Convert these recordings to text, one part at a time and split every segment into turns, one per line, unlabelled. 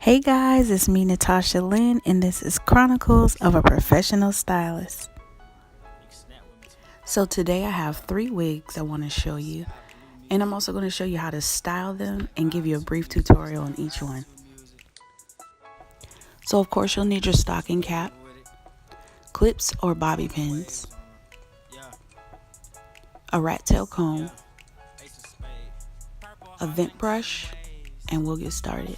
Hey guys, it's me, Natasha Lynn, and this is Chronicles of a Professional Stylist. So today I have 3 wigs I want to show you, and I'm also going to show you how to style them and give you a brief tutorial on each one. So of course you'll need your stocking cap, clips or bobby pins, a rat tail comb, a vent brush, and we'll get started.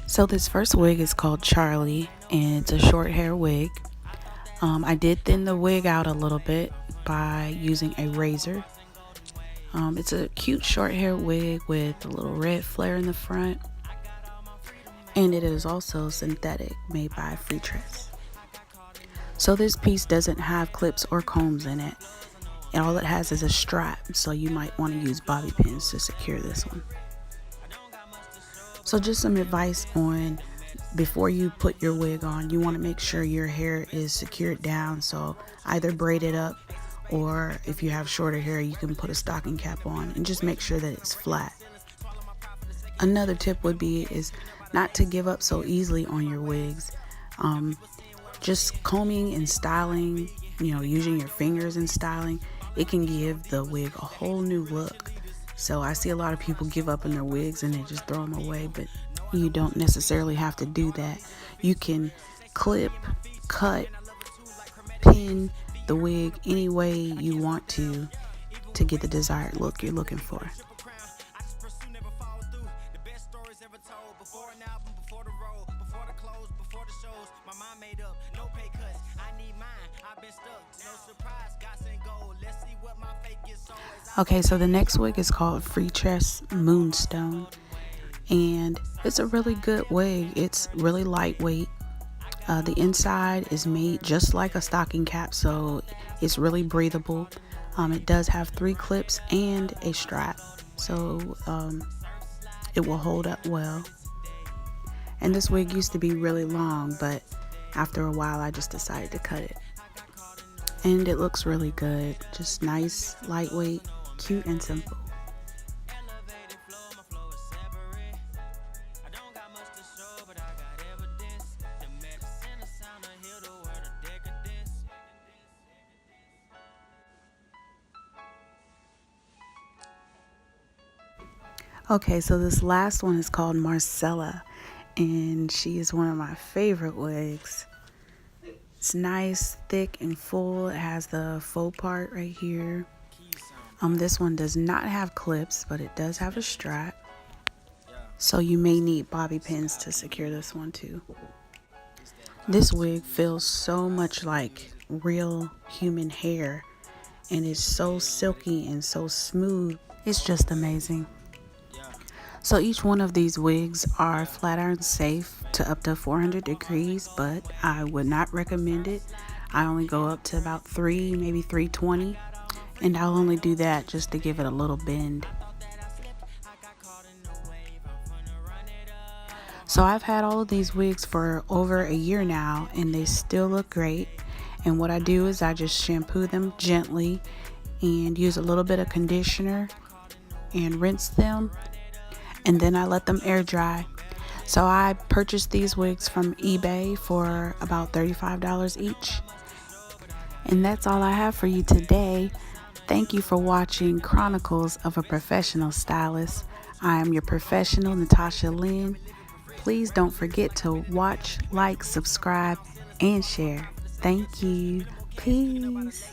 So this first wig is called Charlie, and it's a short hair wig. I did thin the wig out a little bit by using a razor. It's a cute short hair wig with a little red flare in the front, and it is also synthetic, made by Freetress. So this piece doesn't have clips or combs in it, and all it has is a strap, so you might want to use bobby pins to secure this one. So just some advice on before you put your wig on, you want to make sure your hair is secured down, so either braid it up, or if you have shorter hair you can put a stocking cap on and just make sure that it's flat. Another tip would be is not to give up so easily on your wigs. Just combing and styling, using your fingers and styling, it can give the wig a whole new look. So I see a lot of people give up on their wigs and they just throw them away, but you don't necessarily have to do that. You can clip, cut, pin the wig any way you want to get the desired look you're looking for. Okay, so the next wig is called Freetress Moonstone, and it's a really good wig. It's really lightweight. The inside is made just like a stocking cap, so it's really breathable. It does have 3 clips and a strap, so it will hold up well. And this wig used to be really long, but after a while I just decided to cut it. And it looks really good, just nice, lightweight, cute and simple. Okay, so this last one is called Marcella, and she is one of my favorite wigs. It's nice, thick, and full. It has the faux part right here. This one does not have clips, but it does have a strap. So you may need bobby pins to secure this one too. This wig feels so much like real human hair, and it's so silky and so smooth. It's just amazing. So each one of these wigs are flat iron safe to up to 400 degrees, but I would not recommend it. I only go up to about 3, maybe 320, and I'll only do that just to give it a little bend. So I've had all of these wigs for over a year now, and they still look great. And what I do is I just shampoo them gently and use a little bit of conditioner and rinse them, and then I let them air dry. So I purchased these wigs from eBay for about $35 each. And that's all I have for you today. Thank you for watching Chronicles of a Professional Stylist. I am your professional, Natasha Lynn. Please don't forget to watch, like, subscribe, and share. Thank you. Peace.